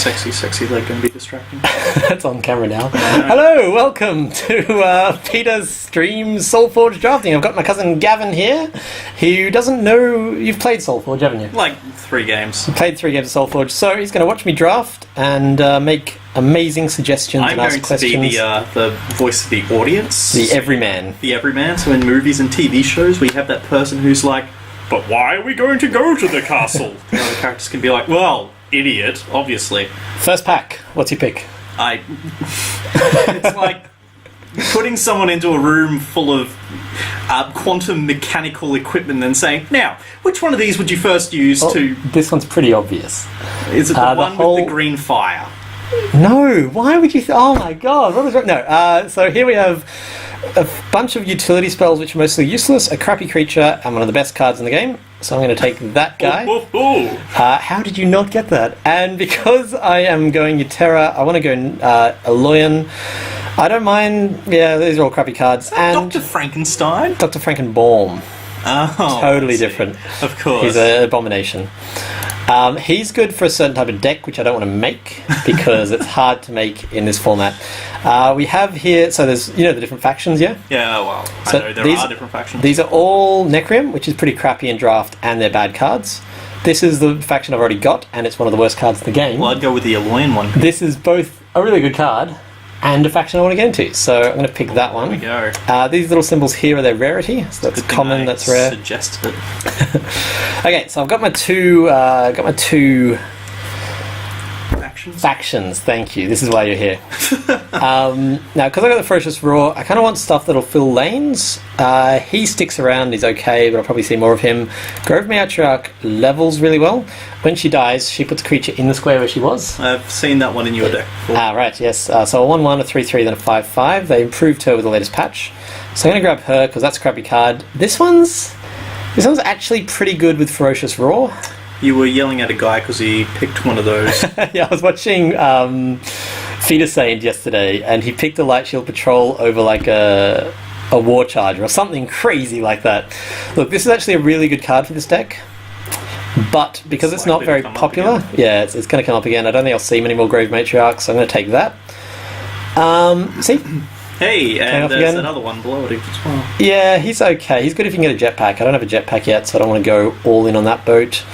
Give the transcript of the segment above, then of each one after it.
Sexy leg can be distracting. That's on camera now. Hello, welcome to Peter's stream Solforge drafting. I've got my cousin Gavin here, who doesn't know you've played Solforge, haven't you? Like 3 games. You played 3 games of Solforge, so he's going to watch me draft and make amazing suggestions and ask questions. I'm going to be the voice of the audience. The everyman. The everyman. So in movies and TV shows, we have that person who's like, but why are we going to go to the castle? The other characters can be like, well, idiot, obviously. First pack, what's your pick? It's like putting someone into a room full of quantum mechanical equipment and saying, now, which one of these would you first use to... This one's pretty obvious. Is it the one with the green fire? No, why would you... oh my god, what is wrong? No, so here we have a bunch of utility spells which are mostly useless, a crappy creature, and one of the best cards in the game. So I'm going to take that guy. How did you not get that? And because I am going Utera, I want to go Aloyan. I don't mind. Yeah, these are all crappy cards. And Dr. Frankenstein? Dr. Frankenbaum. Oh, totally different. Of course. He's an abomination. He's good for a certain type of deck, which I don't want to make because it's hard to make in this format. We have here, so there's, the different factions, yeah? Yeah, well, so I know there are different factions. These are all Necrium, which is pretty crappy in draft, and they're bad cards. This is the faction I've already got, and it's one of the worst cards in the game. Well, I'd go with the Aloyan one. This is both a really good card and a faction I want to get into, so I'm going to pick that one. There we go. These little symbols here are their rarity, so that's common, that's rare. Suggested it. Okay, so I've got my two factions. Thank you. This is why you're here. Now, because I got the Ferocious Roar, I kind of want stuff that'll fill lanes. He sticks around, he's okay, but I'll probably see more of him. Grove Matriarch levels really well. When she dies, she puts a creature in the square where she was. I've seen that one in your deck before. Right, yes. So a 1/1, a 3/3, then a 5/5. They improved her with the latest patch. So I'm going to grab her because that's a crappy card. This one's actually pretty good with Ferocious Roar. You were yelling at a guy because he picked one of those. Yeah, I was watching Feeder Saint yesterday, and he picked a Light Shield Patrol over like a War Charger or something crazy like that. Look, this is actually a really good card for this deck, but because it's not very popular, yeah, it's going to come up again. I don't think I'll see many more Grave Matriarchs, so I'm going to take that. See? Hey, and there's another one below it as well. Yeah, he's okay. He's good if you can get a jetpack. I don't have a jetpack yet, so I don't want to go all in on that boat.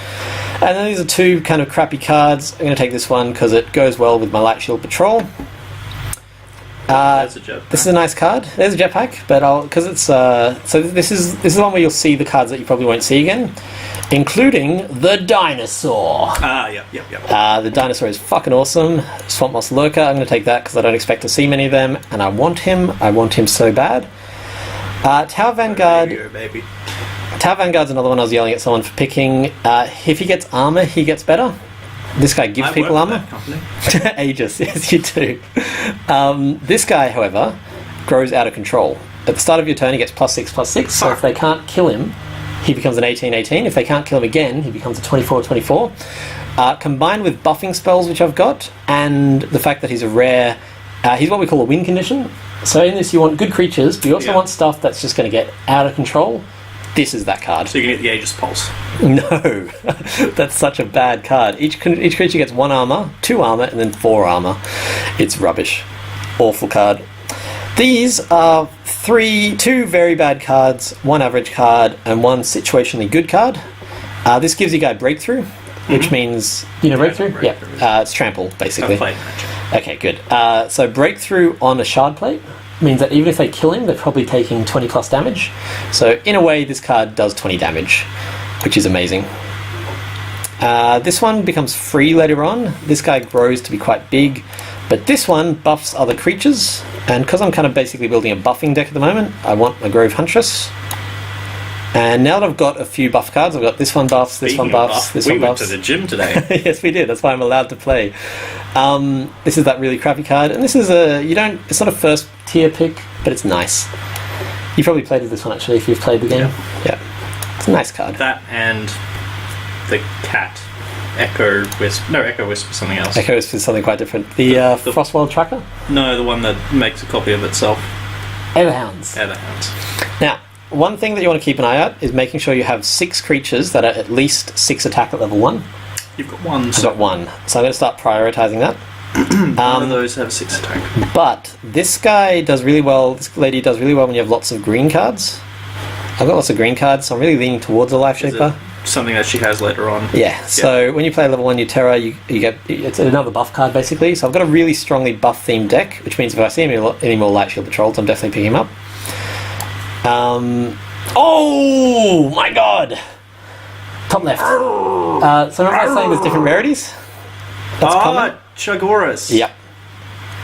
And then these are 2 kind of crappy cards. I'm going to take this one because it goes well with my Light Shield Patrol. There's a jetpack. This is a nice card. There's a jetpack, but because it's so this is the one where you'll see the cards that you probably won't see again, including the dinosaur. Yep. The dinosaur is fucking awesome. Swamp Moss Lurker. I'm going to take that because I don't expect to see many of them, and I want him. I want him so bad. Tower Vanguard. There you go, baby. Tower Vanguard's another one I was yelling at someone for picking. If he gets armor, he gets better. This guy gives people armor. Aegis, yes, you do. This guy, however, grows out of control. At the start of your turn, he gets +6/+6. So if they can't kill him, he becomes an 18/18. If they can't kill him again, he becomes a 24/24. Combined with buffing spells, which I've got, and the fact that he's a rare, he's what we call a win condition. So in this, you want good creatures, but you also want stuff that's just going to get out of control. This is that card. So you can get the Aegis Pulse. No, that's such a bad card. Each creature gets 1 armor, 2 armor, and then 4 armor. It's rubbish. Awful card. These are 2 very bad cards, 1 average card, and 1 situationally good card. This gives you guy Breakthrough, which means, Breakthrough? Yeah, it's Trample, basically. I've played Magic. Okay, good. So Breakthrough on a Shard Plate means that even if they kill him, they're probably taking 20 plus damage. So in a way, this card does 20 damage, which is amazing. This one becomes free later on. This guy grows to be quite big, but this one buffs other creatures, and because I'm kind of basically building a buffing deck at the moment, I want my Grove Huntress. And now that I've got a few buff cards, I've got this one buffs, this one buffs, this one buffs. We went to the gym today. Yes, we did. That's why I'm allowed to play. This is that really crappy card, and this is it's not a first tier pick, but it's nice. You probably played with this one actually if you've played the game. Yeah. It's a nice card. That and the cat. Echo Wisp. No, Echo Wisp is something else. Echo Wisp is something quite different. The Frostwild Tracker? No, the one that makes a copy of itself. Everhounds. Now, one thing that you want to keep an eye out is making sure you have 6 creatures that are at least 6 attack at level 1. You've got one. I've got one. So I'm going to start prioritising that. One of those have 6 attack. But this guy does really well, this lady does really well when you have lots of green cards. I've got lots of green cards, so I'm really leaning towards a Life Shaper. Something that she has later on. Yeah, so when you play level 1 Utera, you get, it's another buff card basically. So I've got a really strongly buff themed deck, which means if I see any more Light Shield Patrols, I'm definitely picking him up. Oh my god! Top left. So remember I was saying there's different rarities? That's common. Chagoras. Yep.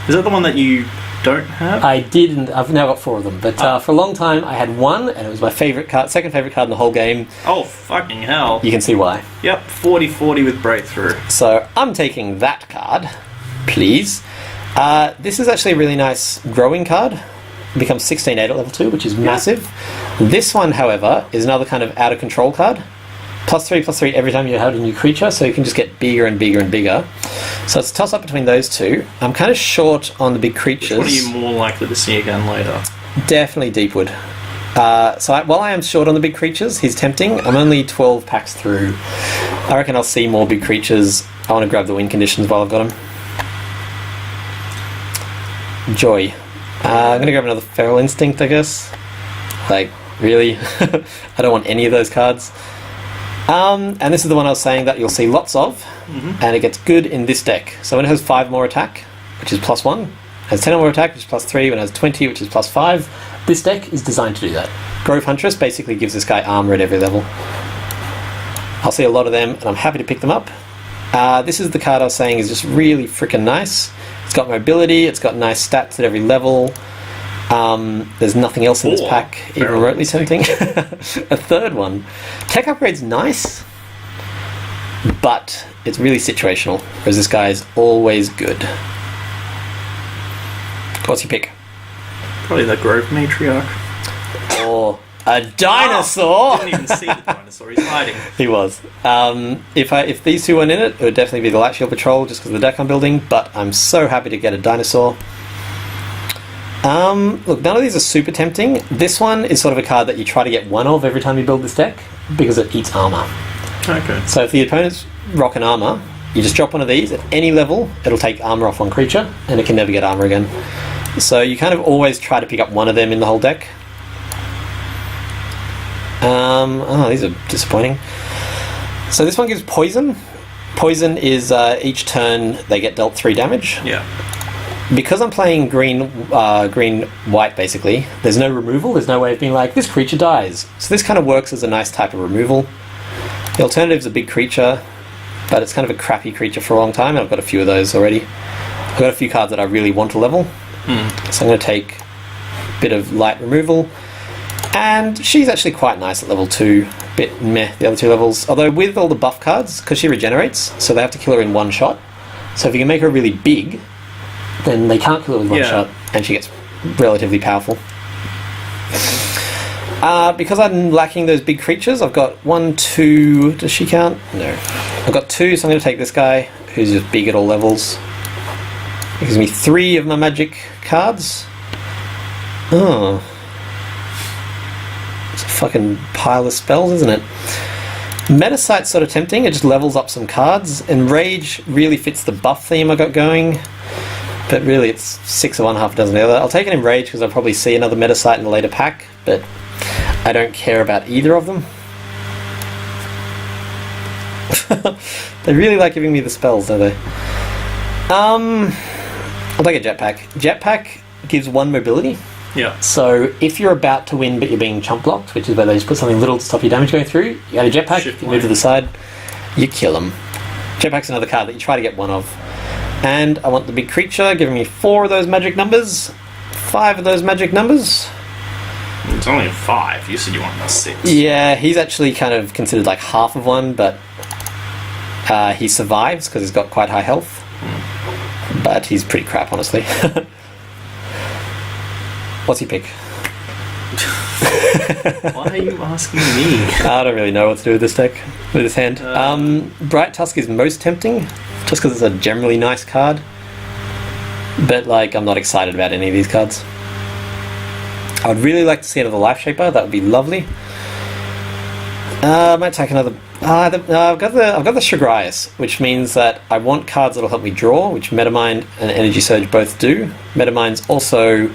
Is that the one that you don't have? I didn't. I've now got 4 of them, but for a long time I had one, and it was my favorite card, second favorite card in the whole game. Oh fucking hell! You can see why. Yep, 40/40 with breakthrough. So I'm taking that card, please. This is actually a really nice growing card. It becomes 16/8 at level 2, which is massive. This one, however, is another kind of out of control card. +3/+3 every time you have a new creature, so you can just get bigger and bigger and bigger. So it's a toss up between those two. I'm kind of short on the big creatures. Which one are you more likely to see again later? Definitely Deepwood. While I am short on the big creatures, he's tempting. I'm only 12 packs through. I reckon I'll see more big creatures. I want to grab the win conditions while I've got them. Joy. I'm going to grab another Feral Instinct, I guess. Like, really? I don't want any of those cards. And this is the one I was saying that you'll see lots of, and it gets good in this deck. So when it has 5 more attack, which is +1, it has 10 more attack, which is +3, when it has 20, which is +5, this deck is designed to do that. Grove Huntress basically gives this guy armor at every level. I'll see a lot of them, and I'm happy to pick them up. This is the card I was saying is just really freaking nice. It's got mobility, it's got nice stats at every level. There's nothing else in this pack even remotely tempting. A third one. Tech upgrade's nice, but it's really situational, whereas this guy is always good. What's your pick? Probably the Grove Matriarch. Or a dinosaur! I didn't even see the dinosaur, he's hiding. He was. If these two weren't in it, it would definitely be the Light Shield Patrol, just because of the deck I'm building, but I'm so happy to get a dinosaur. Look, none of these are super tempting. This one is sort of a card that you try to get one of every time you build this deck, because it eats armor. Okay. So if the opponent's rocking armor, you just drop one of these, at any level, it'll take armor off one creature, and it can never get armor again. So you kind of always try to pick up one of them in the whole deck. These are disappointing. So this one gives poison. Poison is each turn they get dealt 3 damage. Yeah. Because I'm playing green-white, basically, there's no removal. There's no way of being like, this creature dies. So this kind of works as a nice type of removal. The alternative is a big creature, but it's kind of a crappy creature for a long time. I've got a few of those already. I've got a few cards that I really want to level. So I'm going to take a bit of light removal. And she's actually quite nice at level 2. A bit meh, the other 2 levels. Although with all the buff cards, because she regenerates, so they have to kill her in one shot. So if you can make her really big, then they can't kill her with one shot, and she gets relatively powerful. Because I'm lacking those big creatures, I've got 1, 2... Does she count? No. I've got 2, so I'm going to take this guy, who's just big at all levels. It gives me 3 of my magic cards. Oh. It's a fucking pile of spells, isn't it? Metasight's sort of tempting, it just levels up some cards, and Rage really fits the buff theme I got going. But really, it's 6 of one, half a dozen of the other. I'll take it in Rage because I'll probably see another Metasight in a later pack, but I don't care about either of them. They really like giving me the spells, don't they? I'll take a Jetpack. Jetpack gives 1 mobility. Yeah. So if you're about to win but you're being chump blocked, which is where they just put something little to stop your damage going through, you add a Jetpack, you move to the side, you kill them. Jetpack's another card that you try to get 1 of. And I want the big creature, giving me 4 of those magic numbers, 5 of those magic numbers. It's only a 5, you said you wanted a 6. Yeah, he's actually kind of considered like half of one, but he survives because he's got quite high health. But he's pretty crap, honestly. What's your pick? Why are you asking me? I don't really know what to do with this deck, with this hand. Bright Tusk is most tempting, just because it's a generally nice card. But like, I'm not excited about any of these cards. I would really like to see another Life Shaper, that would be lovely. I might take another I've got the Shagrias, which means that I want cards that'll help me draw, which Metamind and Energy Surge both do. Metamind's also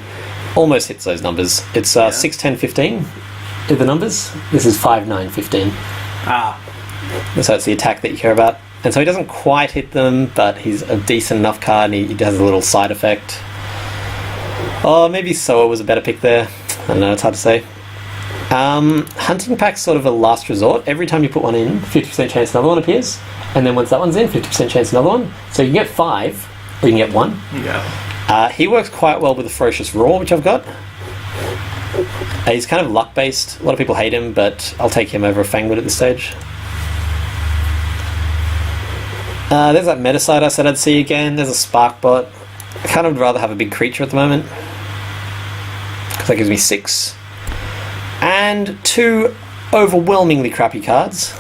almost hits those numbers. It's 6, 10, 15 are the numbers. This is 5, 9, 15. So it's the attack that you care about. And so he doesn't quite hit them, but he's a decent enough card, and he has a little side effect. Oh, maybe Soa was a better pick there. I don't know, it's hard to say. Hunting Pack's sort of a last resort. Every time you put one in, 50% chance another one appears. And then once that one's in, 50% chance another one. So you can get 5, or you can get 1. Yeah. He works quite well with the Ferocious Roar, which I've got. He's kind of luck-based. A lot of people hate him, but I'll take him over a Fangwood at this stage. There's that Metacide I said I'd see again. There's a Sparkbot. I kind of would rather have a big creature at the moment, because that gives me 6. And 2 overwhelmingly crappy cards.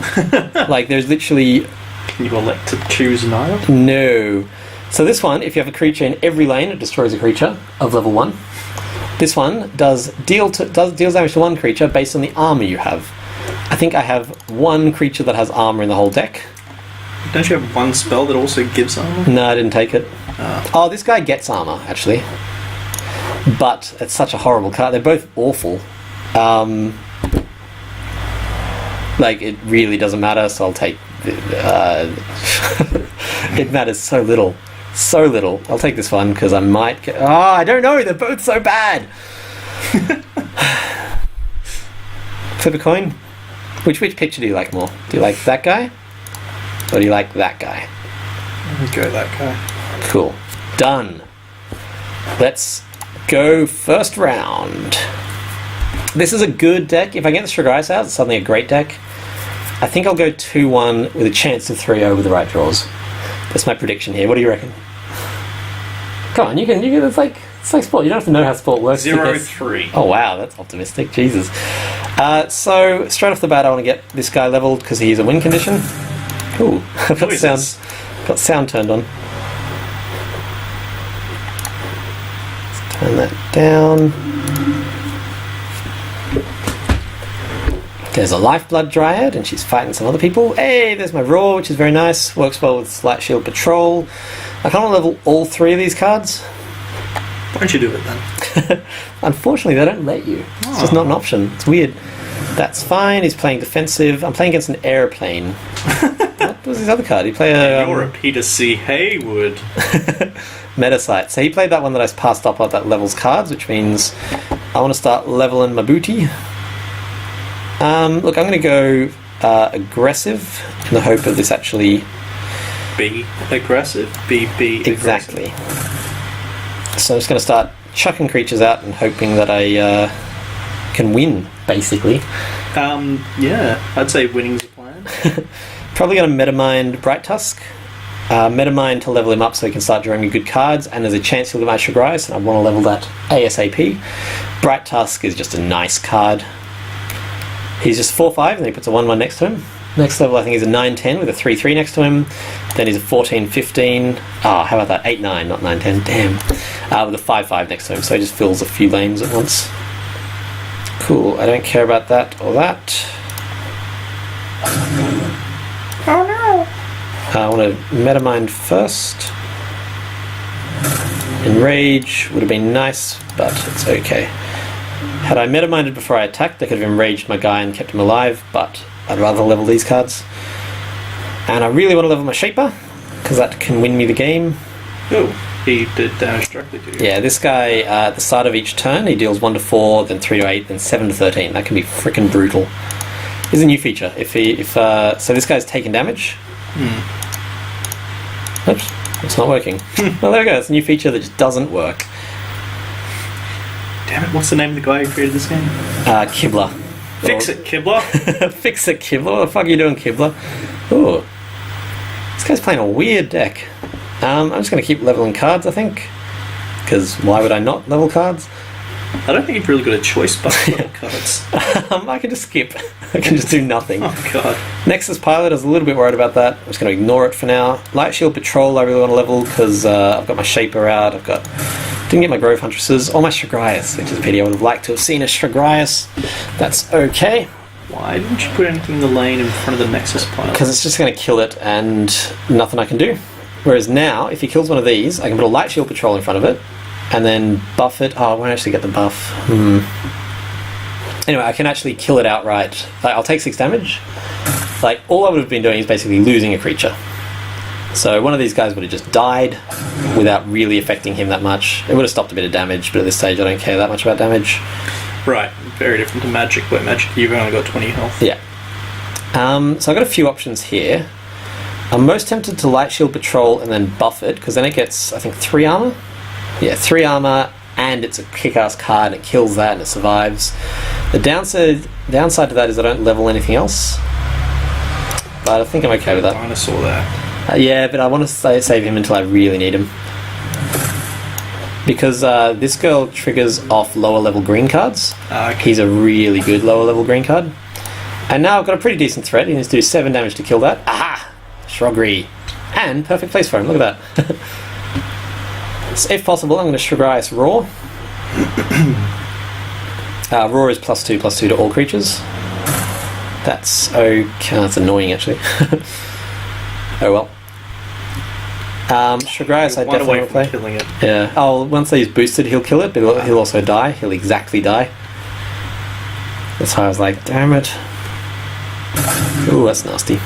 Like, there's literally... Can you elect to choose an item? No. So this one, if you have a creature in every lane, it destroys a creature of level 1. This one deals damage to one creature based on the armor you have. I think I have 1 creature that has armor in the whole deck. Don't you have 1 spell that also gives armor? No, I didn't take it. Oh, this guy gets armor, actually. But it's such a horrible card. They're both awful. Like, it really doesn't matter, so I'll take... it matters so little. So little. I'll take this one, because I might get... Oh, I don't know! They're both so bad! Flip a coin. Which picture do you like more? Do you like that guy? Or do you like that guy? Go that guy. Cool. Done. Let's go first round. This is a good deck. If I get the Shagrias out, it's suddenly a great deck. I think I'll go 2-1 with a chance of 3-0 with the right draws. That's my prediction here. What do you reckon? Come on, you can it's like sport. You don't have to know how sport works. 0-3. Oh wow, that's optimistic. Jesus. So straight off the bat, I want to get this guy leveled because he's a win condition. Ooh, I've got sound turned on. Let's turn that down. There's a Lifeblood Dryad, and she's fighting some other people. Hey, there's my Roar, which is very nice. Works well with Slight Shield Patrol. I kind of level all 3 of these cards. Why don't you do it then? Unfortunately, they don't let you. It's just not an option. It's weird. That's fine. He's playing defensive. I'm playing against an airplane. What was his other card? He played a... You're a Peter C. Haywood. Metacite. So he played that one that I passed up on that levels cards, which means I want to start leveling my booty. Look, I'm going to go aggressive in the hope of this actually... Be aggressive. Be exactly. So I'm just going to start chucking creatures out and hoping that I can win, basically. Yeah, I'd say winning's the plan. Probably going to Metamind Bright Tusk. Metamind to level him up so he can start drawing me good cards, and there's a chance he'll get my Shagrias, and I want to level that ASAP. Bright Tusk is just a nice card. He's just 4-5, and then he puts a 1-1 next to him. Next level, I think he's a 9-10 with a 3-3 next to him. Then he's a 14-15. Oh, how about that? 8-9, not 9-10. Damn. With a 5-5 next to him, so he just fills a few lanes at once. Cool. I don't care about that or that. Oh no! I want to Metamind first. Enrage would have been nice, but it's okay. Had I Metaminded before I attacked, I could have enraged my guy and kept him alive, but I'd rather level these cards. And I really want to level my Shaper, because that can win me the game. Oh, he did damage directly to you. Yeah, this guy, at the start of each turn, he deals 1-4, then 3-8, then 7-13. That can be freaking brutal. This is a new feature. So this guy's taking damage. Oops, it's not working. Well, there we go. It's a new feature that just doesn't work. Damn it, what's the name of the guy who created this game? Kibler. Fix it, Kibler! Fix it, Kibler. What the fuck are you doing, Kibler? Ooh. This guy's playing a weird deck. I'm just going to keep leveling cards, I think. Because why would I not level cards? I don't think you've really got a choice but to level cards. I can just skip. I can just do nothing. Oh, God. Nexus Pilot, I was a little bit worried about that. I'm just going to ignore it for now. Light Shield Patrol, I really want to level because I've got my Shaper out. Didn't get my Grove Huntresses or my Shagrias, which is a pity. I would have liked to have seen a Shagrias. That's okay. Why didn't you put anything in the lane in front of the Nexus pile? Because it's just going to kill it and nothing I can do. Whereas now, if he kills one of these, I can put a Light Shield Patrol in front of it and then buff it. Oh, I won't actually get the buff. Anyway, I can actually kill it outright. Like, I'll take 6 damage. Like, all I would have been doing is basically losing a creature. So one of these guys would have just died without really affecting him that much. It would have stopped a bit of damage, but at this stage I don't care that much about damage. Right, very different to Magic, where Magic you've only got 20 health. Yeah. So I've got a few options here. I'm most tempted to Light Shield Patrol and then buff it, because then it gets, I think, 3 armor? Yeah, 3 armor, and it's a kick-ass card, and it kills that, and it survives. The downside to that is I don't level anything else. But I think I'm okay with that. Dinosaur there. Yeah, but I want to save him until I really need him. Because this girl triggers off lower level green cards. Okay. He's a really good lower level green card. And now I've got a pretty decent threat. He needs to do 7 damage to kill that. Aha! Shruggery. And perfect place for him. Look at that. So if possible, I'm going to Shruggery's Roar. Roar is +2/+2 to all creatures. That's okay. That's annoying, actually. Oh well. Shruggery's I definitely will play. Killing it. Yeah. Oh, once he's boosted, he'll kill it, but he'll also die. He'll exactly die. That's why I was like, damn it. Ooh, that's nasty.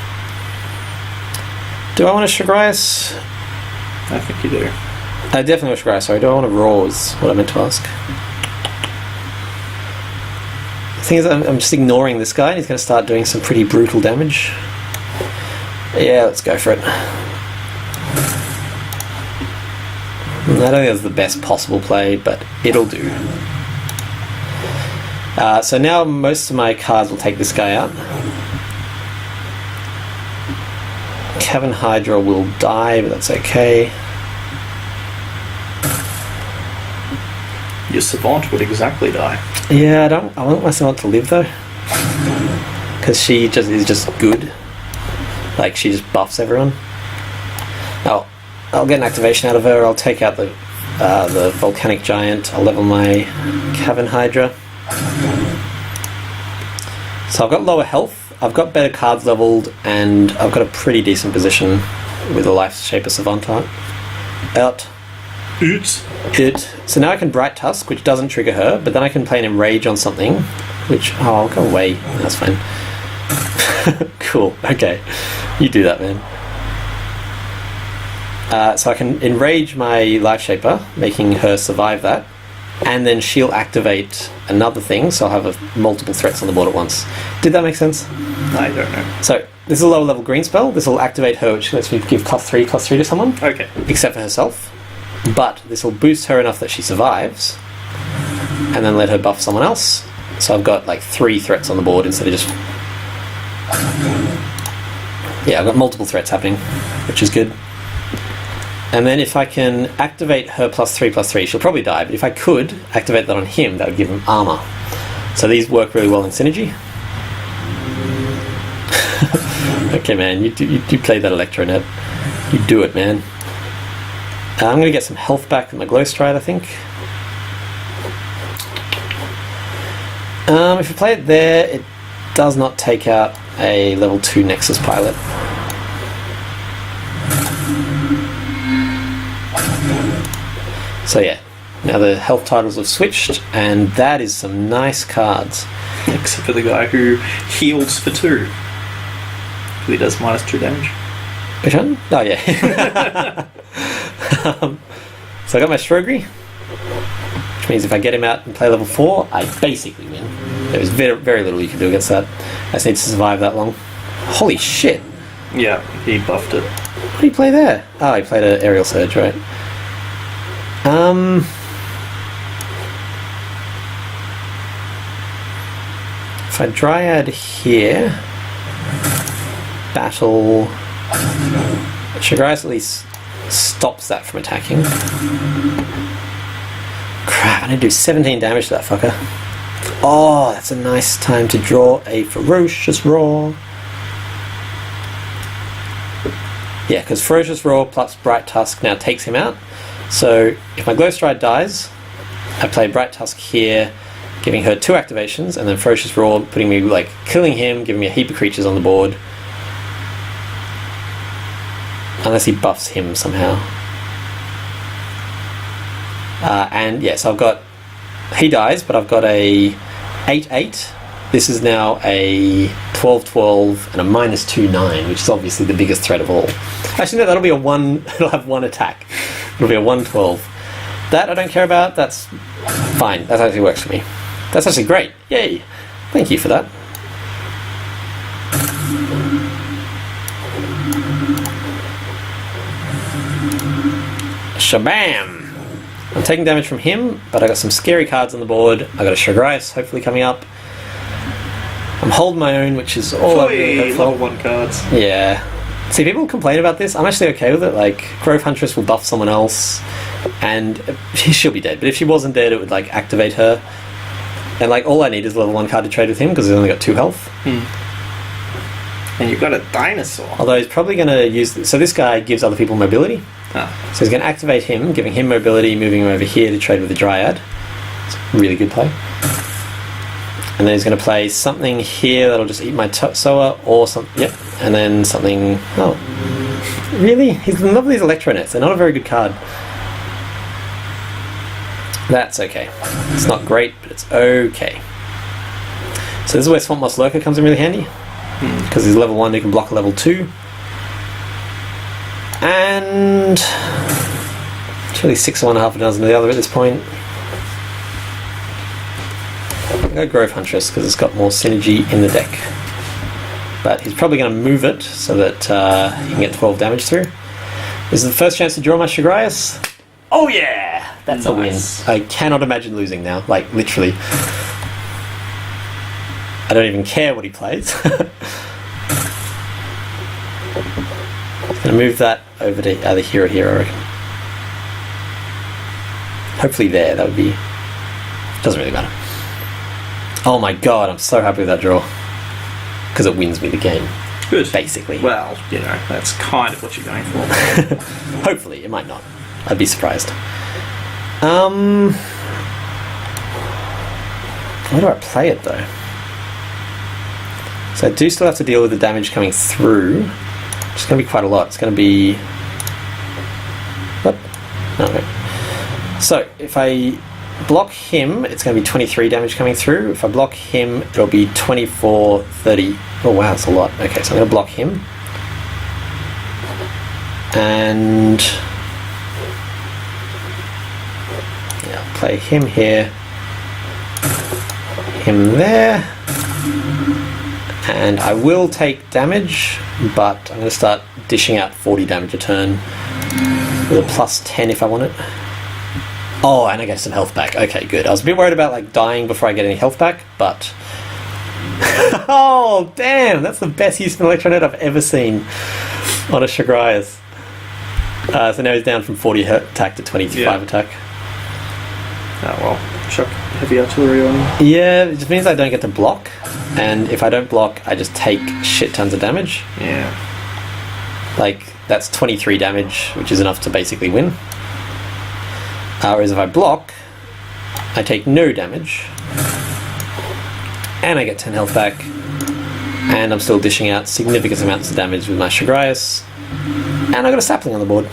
Do I want to Shruggery's? I think you do. I definitely want to Shruggery's, sorry. Do I want to Roar is what I meant to ask. The thing is, I'm just ignoring this guy, and he's going to start doing some pretty brutal damage. Yeah, let's go for it. I don't think that's the best possible play, but it'll do. So now most of my cards will take this guy out. Gavin Hydra will die, but that's okay. Your Savant would exactly die. Yeah, I want my Savant to live though, because she is just good. Like, she just buffs everyone. I'll get an activation out of her. I'll take out the Volcanic Giant. I'll level my Gavin Hydra. So I've got lower health. I've got better cards leveled, and I've got a pretty decent position with a Life Shaper Savant out. So now I can Bright Tusk, which doesn't trigger her, but then I can play an Enrage on something, which... Oh, I'll go away. That's fine. Cool. Okay. You do that, man. So I can Enrage my Life Shaper, making her survive that, and then she'll activate another thing, so I'll have multiple threats on the board at once. Did that make sense? I don't know. So, this is a lower level green spell. This will activate her, which lets me give +3/+3 to someone. Okay. Except for herself. But this will boost her enough that she survives, and then let her buff someone else. So I've got like 3 threats on the board instead of just... Yeah, I've got multiple threats happening, which is good. And then if I can activate her +3/+3, she'll probably die, but if I could activate that on him, that would give him armor. So these work really well in synergy. Okay, man, you play that Electronet. You do it, man. I'm going to get some health back with my Glow Stride, I think. If you play it there, it does not take out a level 2 Nexus Pilot. So yeah, now the health titles have switched, and that is some nice cards. Except for the guy who heals for 2. He does -2 damage. Which one? Oh yeah. So I got my Shruggery, which means if I get him out and play level 4, I basically win. There's very, very little you can do against that. I just need to survive that long. Holy shit! Yeah, he buffed it. What did he play there? Oh, he played an Aerial Surge, right? If I Dryad here, battle... Shruggery's at least stops that from attacking. Crap, I need to do 17 damage to that fucker. Oh, that's a nice time to draw a Ferocious Roar. Yeah, because Ferocious Roar plus Bright Tusk now takes him out. So if my Glow Stride dies, I play Bright Tusk here, giving her 2 activations, and then Ferocious Roar, putting me, like, killing him, giving me a heap of creatures on the board. Unless he buffs him somehow. And yeah, so I've got... He dies, but I've got a 8/8. This is now a 12/12 and a -2/9, which is obviously the biggest threat of all. Actually, no, that'll be a 1... It'll have 1 attack. It'll be a 1/12. That I don't care about. That's fine. That actually works for me. That's actually great. Yay. Thank you for that. Shabam! I'm taking damage from him, but I got some scary cards on the board. I got a Shagrice hopefully coming up. I'm holding my own, which is all I really hope for. Level 1 cards. Yeah. See, people complain about this. I'm actually okay with it. Like, Grove Huntress will buff someone else, and she'll be dead. But if she wasn't dead, it would, like, activate her. And, like, all I need is a level 1 card to trade with him, because he's only got 2 health. And you've got a dinosaur. Although he's probably going to use... So this guy gives other people mobility. So he's going to activate him, giving him mobility, moving him over here to trade with the Dryad. It's a really good play. And then he's going to play something here that'll just eat my Soa, or something... Yep. And then something... Oh. Really? He's in love with these Electronets. They're not a very good card. That's okay. It's not great, but it's okay. So this is where Swamp Moss Lurker comes in really handy. Because he's level 1, he can block a level 2. And it's really 6 of one, half a dozen of the other at this point. I'll go Grove Huntress because it's got more synergy in the deck. But he's probably going to move it so that he can get 12 damage through. This is the first chance to draw my Shagrias. Oh yeah! That's nice. A win. I cannot imagine losing now, like literally. I don't even care what he plays. I'm going to move that over to either here or here, I reckon. Hopefully there, that would be... Doesn't really matter. Oh my god, I'm so happy with that draw. Because it wins me the game. Good. Basically. Well, you know, that's kind of what you're going for. Hopefully, it might not. I'd be surprised. Where do I play it though? So I do still have to deal with the damage coming through. It's going to be quite a lot. It's going to be... What? Okay. So, if I block him, it's going to be 23 damage coming through. If I block him, it'll be 24, 30... Oh wow, that's a lot. Okay, so I'm going to block him. And... yeah, I'll play him here. Him there. And I will take damage, but I'm going to start dishing out 40 damage a turn with a plus 10 if I want it. Oh, and I get some health back. Okay, good. I was a bit worried about like dying before I get any health back, but... oh, damn! That's the best use of an Electronet I've ever seen on a Shagrias. So now he's down from 40 attack to 25 attack. Oh, well. Shock heavy artillery on him. Yeah, it just means I don't get to block. And if I don't block, I just take shit tons of damage. Yeah. Like, that's 23 damage, which is enough to basically win. Whereas if I block, I take no damage. And I get 10 health back. And I'm still dishing out significant amounts of damage with my Shagrias. And I got a sapling on the board.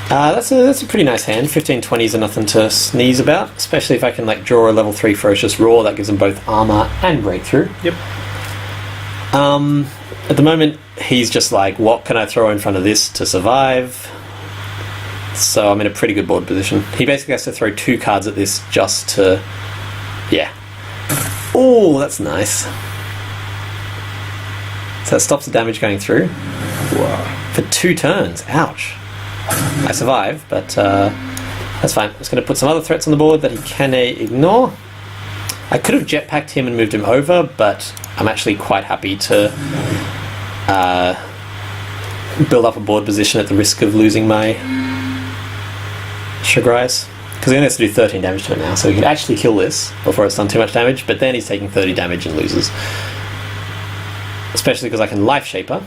That's a pretty nice hand. 15/20s are nothing to sneeze about, especially if I can like draw a level 3 Ferocious Roar. That gives them both armor and breakthrough. Yep. At the moment, he's just like, what can I throw in front of this to survive? So I'm in a pretty good board position. He basically has to throw 2 cards at this just to... yeah. Oh, that's nice. So that stops the damage going through. Wow. For 2 turns. Ouch. I survive, but that's fine. I'm just going to put some other threats on the board that he can ignore. I could have jetpacked him and moved him over, but I'm actually quite happy to build up a board position at the risk of losing my Shagrias. Because he only has to do 13 damage to it now, so he could actually kill this before it's done too much damage, but then he's taking 30 damage and loses. Especially because I can Life Shaper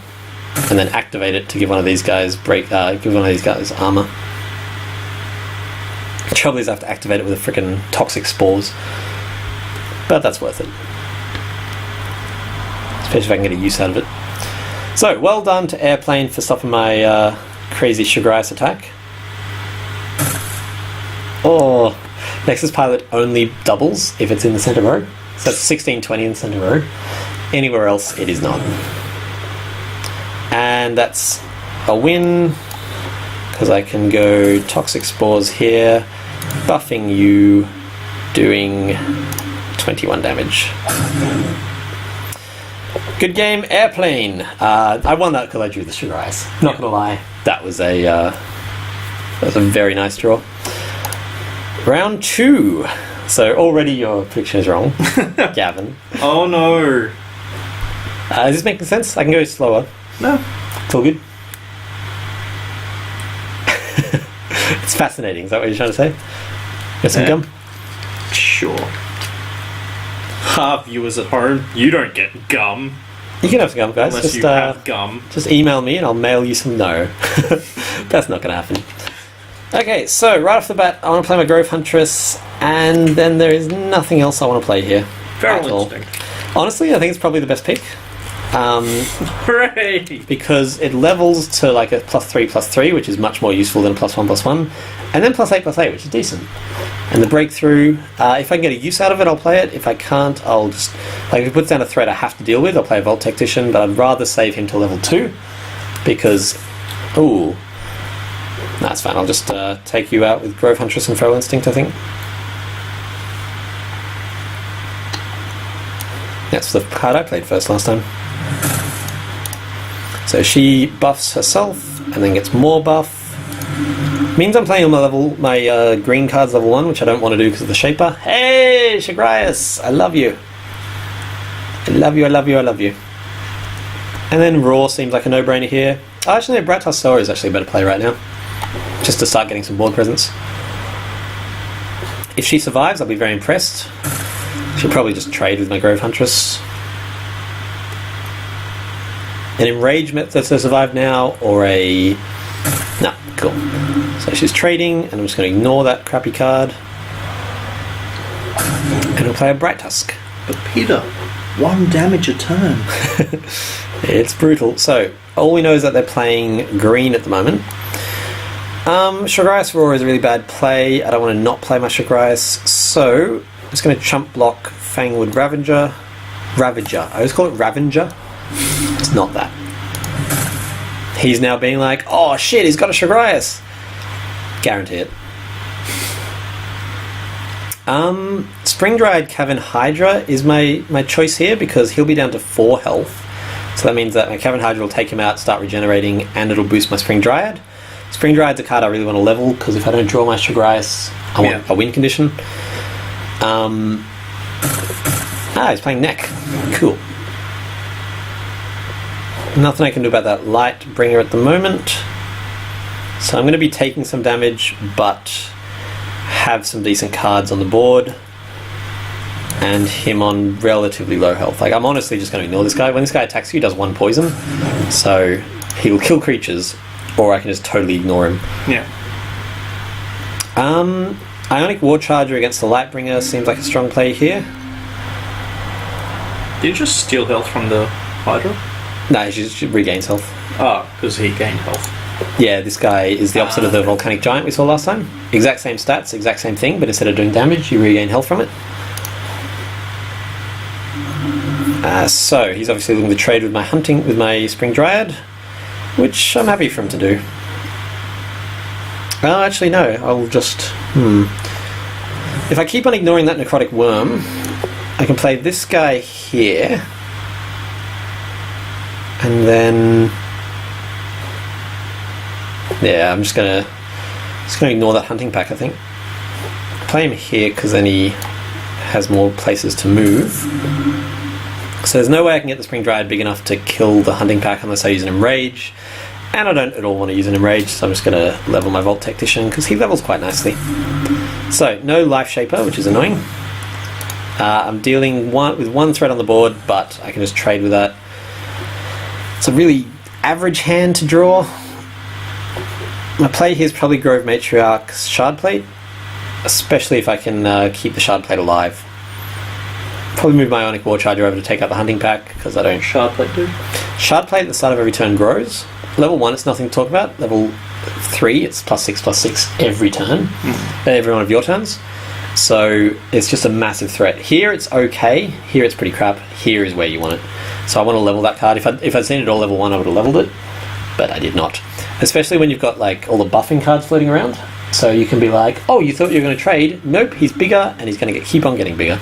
and then activate it to give one of these guys give one of these guys armor. Trouble is I have to activate it with a freaking toxic spores. But that's worth it. Especially if I can get a use out of it. So, well done to Airplane for stopping my crazy Sugrias attack. Oh, Nexus Pilot only doubles if it's in the centre row. So that's 16-20 in the centre row. Anywhere else, it is not. And that's a win, because I can go Toxic Spores here, buffing you, doing 21 damage. Good game, Airplane. I won that because I drew the Sugar Ice. Not gonna lie, that was a very nice draw. Round 2. So already your prediction is wrong, Gavin. Oh no. Is this making sense? I can go slower. No. It's all good. It's fascinating. Is that what you're trying to say? Get some gum? Sure. Viewers at home, you don't get gum. You can have some gum, guys. Unless you have gum. Just email me and I'll mail you some. No. That's not going to happen. Okay, so right off the bat, I want to play my Grove Huntress, and then there is nothing else I want to play here. Very at all. interesting. Honestly, I think it's probably the best pick. Hooray! Because it levels to like a +3/+3, which is much more useful than a +1/+1, and then +8/8, which is decent. And the breakthrough, if I can get a use out of it, I'll play it. If I can't, I'll just, like, if it puts down a threat I have to deal with, I'll play a Vault Tactician, but I'd rather save him to level 2, because, ooh, that's fine. I'll just take you out with Grove Huntress and Feral Instinct, I think. That's the card I played first last time. So she buffs herself and then gets more buff. Means I'm playing on my green cards level 1, which I don't want to do because of the Shaper. Hey, Shagrias! I love you. I love you, I love you, I love you. And then Raw seems like a no-brainer here. Oh, actually, no, Brat Sora is actually a better play right now. Just to start getting some board presence. If she survives, I'll be very impressed. She'll probably just trade with my Grove Huntress. An Enrage that's to survive now, or a... No, cool. So she's trading, and I'm just going to ignore that crappy card. And we'll play a Bright Tusk. But Peter, 1 damage a turn. It's brutal. So, all we know is that they're playing green at the moment. Shagrias Roar is a really bad play. I don't want to not play my Shagrias, so I'm just going to chump block Fangwood Ravager. I always call it Ravenger. It's not that. He's now being like, oh shit, he's got a Shagrias. Guarantee it. Spring Dried Cavern Hydra is my choice here because he'll be down to 4 health. So that means that my Cavern Hydra will take him out, start regenerating, and it'll boost my Spring Dryad. Spring Dryad's a card I really want to level because if I don't draw my Shagrias, I want a win condition. He's playing Neck. Cool. Nothing I can do about that Light Bringer at the moment. So I'm going to be taking some damage, but have some decent cards on the board. And him on relatively low health. Like, I'm honestly just going to ignore this guy. When this guy attacks you, he does 1 poison. So he'll kill creatures, or I can just totally ignore him. Yeah. Ionic War Charger against the Lightbringer seems like a strong play here. Did you just steal health from the Hydra? No, she regains health. Oh, because he gained health. Yeah, this guy is the opposite of the Volcanic Giant we saw last time. Exact same stats, exact same thing, but instead of doing damage, you regain health from it. So he's obviously looking to trade with my Spring Dryad, which I'm happy for him to do. Oh, actually no, I'll just... If I keep on ignoring that Necrotic Worm, I can play this guy here, and then... Yeah, I'm just gonna ignore that Hunting Pack, I think. Play him here, because then he has more places to move. So there's no way I can get the Spring Dryad big enough to kill the Hunting Pack unless I use an Enrage. And I don't at all want to use an Enrage, so I'm just going to level my Vault Tactician, because he levels quite nicely. So, no Life Shaper, which is annoying. I'm dealing with 1 threat on the board, but I can just trade with that. It's a really average hand to draw. My play here is probably Grove Matriarch's Shardplate. especially if I can keep the Shard Plate alive. Probably move my Ionic War Charger over to take out the Hunting Pack, because I don't... Shard Plate, dude. Shard Plate at the start of every turn grows. Level 1, it's nothing to talk about. Level 3, it's +6/+6 every turn. Every one of your turns. So it's just a massive threat. Here it's okay. Here it's pretty crap. Here is where you want it. So I want to level that card. If I'd seen it all level 1, I would have leveled it. But I did not. Especially when you've got like all the buffing cards floating around. So you can be like, oh, you thought you were going to trade? Nope, he's bigger, and he's going to keep on getting bigger.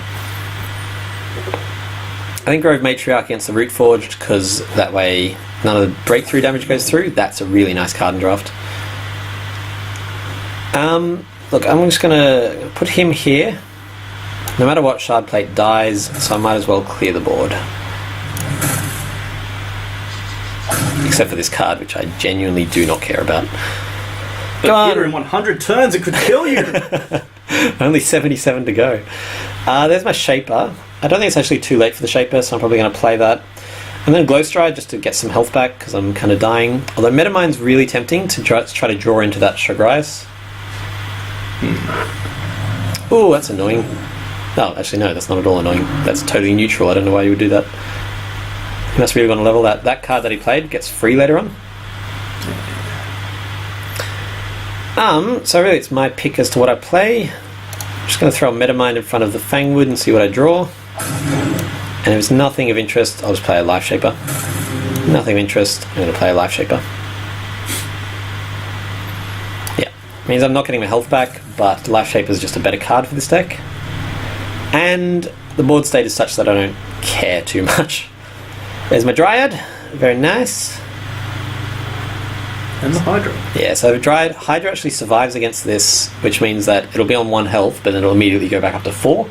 I think Grove Matriarch against the Root Forged, because that way none of the breakthrough damage goes through. That's a really nice card in draft. Look, I'm just going to put him here. No matter what, Shard Plate dies, so I might as well clear the board. Except for this card, which I genuinely do not care about. Go on. In 100 turns, it could kill you. Only 77 to go. There's my Shaper. I don't think it's actually too late for the Shaper, so I'm probably going to play that. And then Glowstride just to get some health back, because I'm kind of dying. Although Metamine's really tempting to try to draw into that Shagrias. Oh, that's annoying. Oh, actually no, that's not at all annoying. That's totally neutral. I don't know why you would do that. He must really want to level that. That card that he played gets free later on. So really it's my pick as to what I play. I'm just going to throw a Metamind in front of the Fangwood and see what I draw. And if it's nothing of interest, I'll just play a Life Shaper. Nothing of interest, I'm going to play a Life Shaper. Yeah, means I'm not getting my health back, but Life Shaper is just a better card for this deck. And the board state is such that I don't care too much. There's my Dryad, very nice. And the Hydra. Yeah, so Hydra actually survives against this, which means that it'll be on 1 health, but then it'll immediately go back up to 4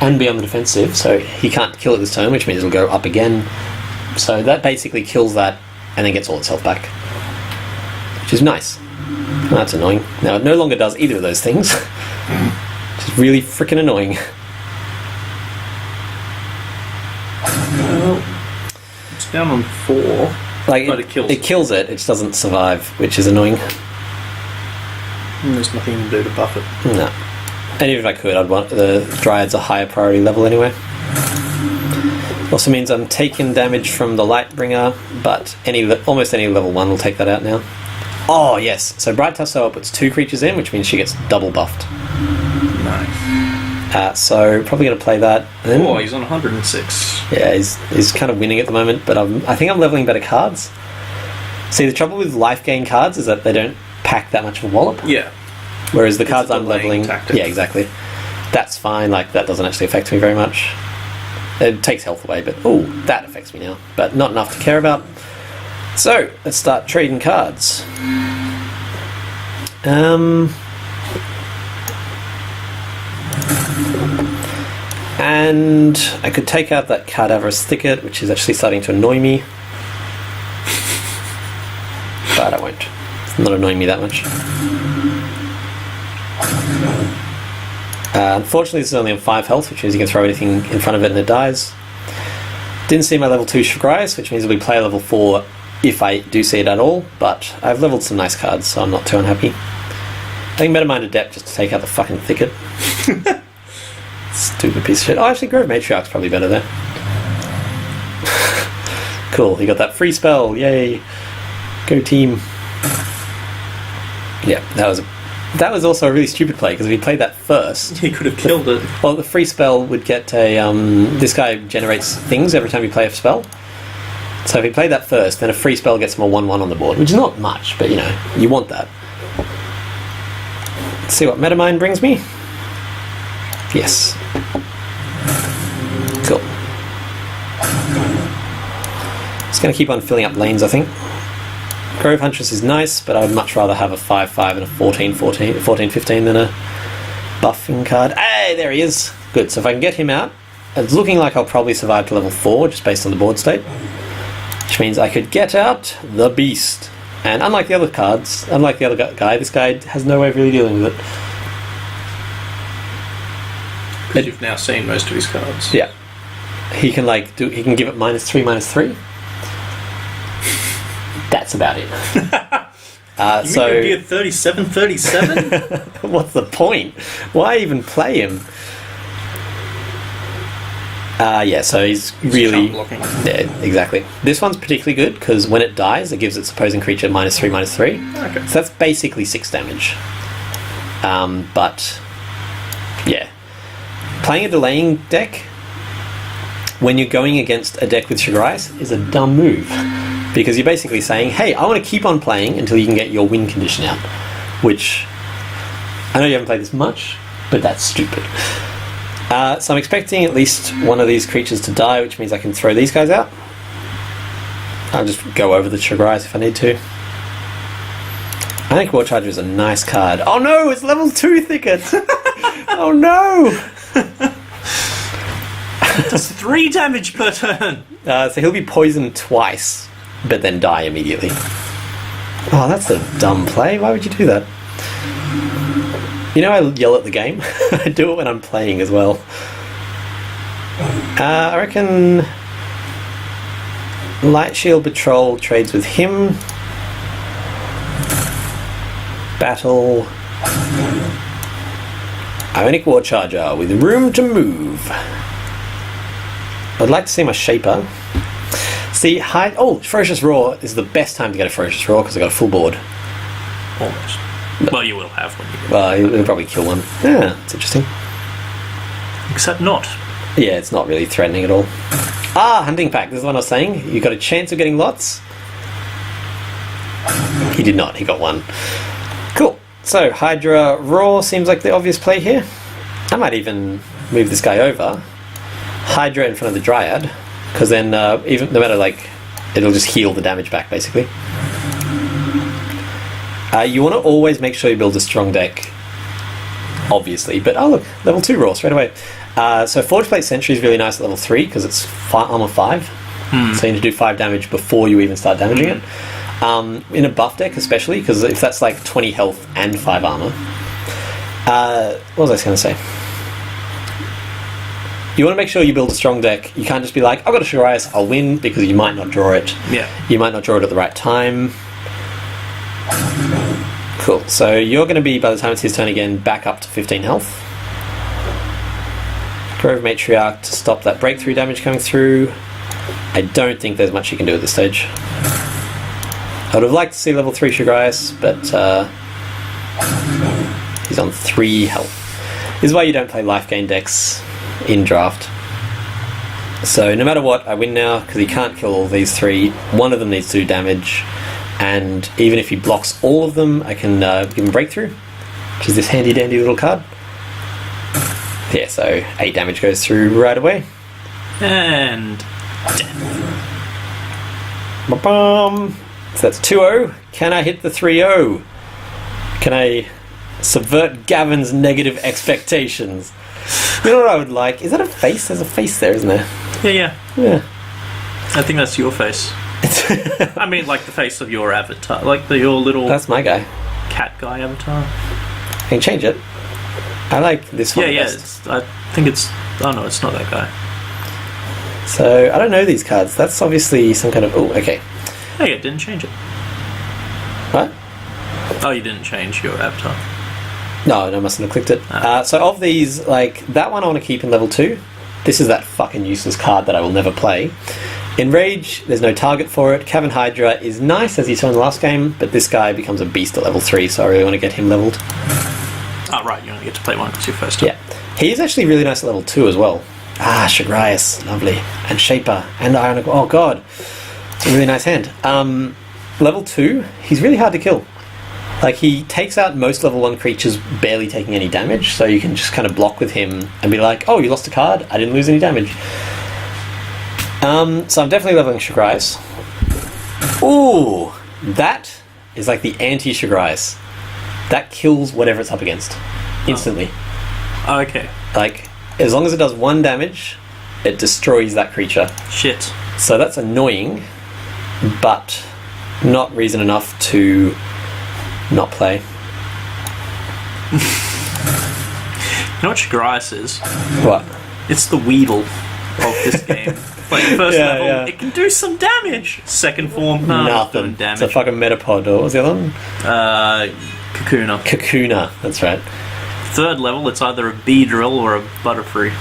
and be on the defensive, so he can't kill it this turn, which means it'll go up again. So that basically kills that and then gets all its health back, which is nice. Oh, that's annoying. Now, it no longer does either of those things, which is really freaking annoying. Well, it's down on 4. Like but it kills it, it just doesn't survive, which is annoying. And there's nothing to do to buff it. No. And even if I could, I'd want the Dryad's a higher priority level anyway. Also means I'm taking damage from the Lightbringer, but almost any level 1 will take that out now. Oh yes, so Bright Tussauer puts 2 creatures in, which means she gets double buffed. Nice. So probably going to play that. Oh, he's on 106. Yeah, he's kind of winning at the moment, but I think I'm leveling better cards. See, the trouble with life gain cards is that they don't pack that much of a wallop. Yeah. Whereas the cards I'm leveling... tactic. Yeah, exactly. That's fine, like that doesn't actually affect me very much. It takes health away, but oh, that affects me now. But not enough to care about. So, let's start trading cards. And I could take out that Cadaverous Thicket, which is actually starting to annoy me. But I won't. It's not annoying me that much. Unfortunately, this is only on 5 health, which means you can throw anything in front of it and it dies. Didn't see my level 2 Shagrias, which means it'll be play level 4 if I do see it at all, but I've leveled some nice cards, so I'm not too unhappy. I think Metamind Adept just to take out the fucking Thicket. Stupid piece of shit. Oh, actually, Grove Matriarch's probably better there. Cool, he got that free spell, yay. Go team. Yeah, that was also a really stupid play, because if he played that first... He could have killed it. Well, the free spell would get a... this guy generates things every time you play a spell. So if he played that first, then a free spell gets him a 1/1 on the board, which is not much, but, you know, you want that. Let's see what Metamind brings me. Yes. Cool. Just going to keep on filling up lanes, I think. Grove Huntress is nice, but I would much rather have a 5/5 and a 14/15 than a buffing card. Hey, there he is. Good, so if I can get him out, it's looking like I'll probably survive to level 4, just based on the board state. Which means I could get out the Beast. And unlike the other cards, unlike the other guy, this guy has no way of really dealing with it. Because you've now seen most of his cards. Yeah. He can he can give it -3/-3. That's about it. You so mean you'd be at 37-37? what's the point? Why even play him? Yeah, so he's really... blocking. Yeah, exactly. This one's particularly good because when it dies, it gives its opposing creature -3/-3. Okay. So that's basically 6 damage. But, yeah. Playing a delaying deck when you're going against a deck with Sugar Ice is a dumb move. Because you're basically saying, hey, I want to keep on playing until you can get your win condition out. Which, I know you haven't played this much, but that's stupid. So I'm expecting at least one of these creatures to die, which means I can throw these guys out. I'll just go over the Sugar Ice if I need to. I think War Charger is a nice card. Oh no, it's level 2 Thicket! Oh no! Does 3 damage per turn. So he'll be poisoned twice, but then die immediately. Oh, that's a dumb play. Why would you do that? You know I yell at the game? I do it when I'm playing as well. I reckon Light Shield Patrol trades with him. Battle. Ionic War Charger with room to move. I'd like to see my Shaper. See, Ferocious Roar is the best time to get a Ferocious Roar because I got a full board. Almost. Well, you will have when you get Well, he'll probably kill one. Yeah, it's interesting. Except not. Yeah, it's not really threatening at all. Hunting Pack. This is what I was saying. You got a chance of getting lots. He did not. He got one. Cool. So, Hydra Roar seems like the obvious play here. I might even move this guy over. Hydra in front of the Dryad. Because then, even no matter, it'll just heal the damage back, basically. You want to always make sure you build a strong deck, obviously. But, oh look, level 2 Roar straight away. So Forge Plate Sentry is really nice at level 3 because it's armor 5. So you need to do 5 damage before you even start damaging it. In a buff deck especially, because if that's like 20 health and 5 armor. What was I going to say? You want to make sure you build a strong deck. You can't just be like, I've got a Sugar Ice, I'll win, because you might not draw it. Yeah. You might not draw it at the right time. Cool. So you're going to be, by the time it's his turn again, back up to 15 health. Grove Matriarch to stop that breakthrough damage coming through. I don't think there's much you can do at this stage. I would have liked to see level 3 Sugar Ice, but he's on 3 health. This is why you don't play life gain decks in draft. So no matter what, I win now because he can't kill all these 3. One of them needs to do damage, and even if he blocks all of them, I can give him breakthrough, which is this handy dandy little card. Yeah, so 8 damage goes through right away. And death. Ba-bum. So that's 2-0. Can I hit the 3-0? Can I subvert Gavin's negative expectations? You know what I would like? Is that a face? There's a face there, isn't there? Yeah. Yeah. I think that's your face. I mean, like the face of your avatar. Like your little... That's my guy. Cat guy avatar. I can change it. I like this one best. I think it's... Oh no, it's not that guy. So, I don't know these cards. That's obviously some kind of... Oh, okay. Hey, it didn't change it. What? Oh, you didn't change your avatar. No, I mustn't have clicked it. So of these, that one I want to keep in level 2. This is that fucking useless card that I will never play. Enrage, there's no target for it. Gavin Hydra is nice, as you saw in the last game, but this guy becomes a beast at level 3, so I really want to get him leveled. Oh, right, you only get to play one because you're first time. Yeah. He is actually really nice at level 2 as well. Sugar Ice, lovely. And Shaper, and Ionic... Oh, God. It's a really nice hand. Level 2, he's really hard to kill. He takes out most level 1 creatures barely taking any damage, so you can just kind of block with him and be like, oh, you lost a card, I didn't lose any damage. So I'm definitely leveling Sugar Ice. Ooh, that is like the anti-Sugar Ice. That kills whatever it's up against. Instantly. Oh, okay. As long as it does 1 damage, it destroys that creature. Shit. So that's annoying, but not reason enough to not play. You know what Sugar Ice is? What? It's the Weedle of this game. Like first Yeah, level, yeah. it can do some damage. Second form, not Nothing. doing damage. It's a fucking Metapod. Or what was the other one? Kakuna. Kakuna. That's right. Third level, it's either a Beedrill or a Butterfree.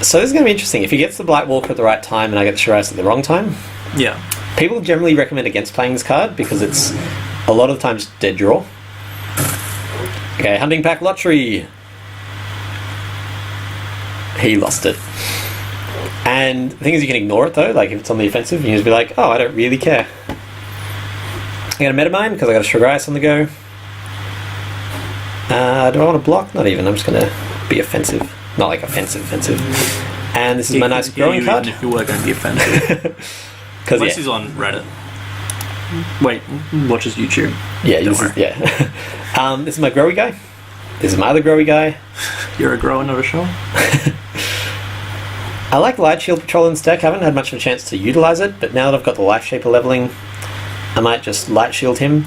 So this is going to be interesting. If he gets the Black Walker at the right time and I get the Shiraz at the wrong time, Yeah. people generally recommend against playing this card because it's a lot of the times dead draw. Okay, Hunting Pack Lottery. He lost it. And the thing is, you can ignore it though. Like if it's on the offensive, you can just be like, "Oh, I don't really care." I got a Metamine because I got a Sugar Ice on the go. Do I want to block? Not even. I'm just going to be offensive. Not like offensive. And this is my nice growing card. Even if you were going to be offensive. Unless he's on Reddit. Wait, watches YouTube. Yeah, Don't worry. This is my growy guy. This is my other growy guy. You're a grower, not a shower. I like Light Shield Patrol in this deck. I haven't had much of a chance to utilise it, but now that I've got the Life Shaper leveling, I might just Light Shield him.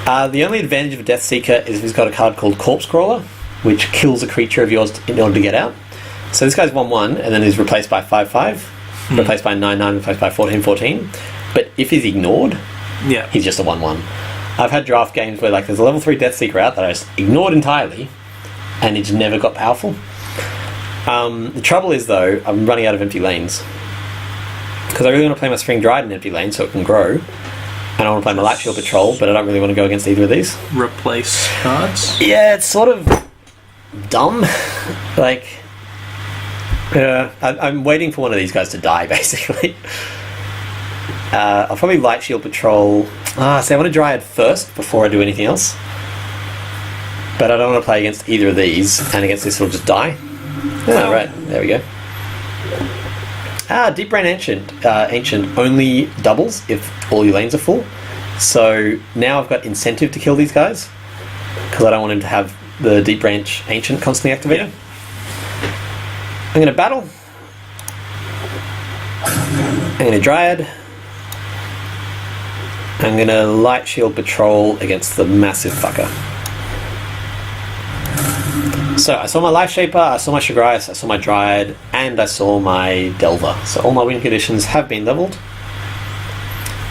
The only advantage of a Death Seeker is if he's got a card called Corpse Crawler, which kills a creature of yours in order to get out. So this guy's 1/1, and then he's replaced by 5/5, replaced by 9/9, replaced by 14/14. But if he's ignored, Yeah. he's just a 1/1. I've had draft games where like there's a level 3 Death Seeker out that I just ignored entirely, and it just never got powerful. The trouble is though, I'm running out of empty lanes. Because I really want to play my Spring Dryad in empty lane so it can grow. And I want to play my Light Shield Patrol, but I don't really want to go against either of these. Replace cards? Yeah, it's sort of dumb. Like, I'm waiting for one of these guys to die, basically. I'll probably Light Shield Patrol. So I want to Dryad first before I do anything else. But I don't want to play against either of these, and against this will just die. Oh, right, there we go. Deep Brain Ancient. Ancient only doubles if all your lanes are full. So now I've got incentive to kill these guys, because I don't want him to have the Deep Branch Ancient constantly activated. I'm going to battle. I'm going to Dryad. I'm going to Light Shield Patrol against the massive fucker. So I saw my Life Shaper, I saw my Sugar Ice, I saw my Dryad, and I saw my Delver. So all my win conditions have been leveled.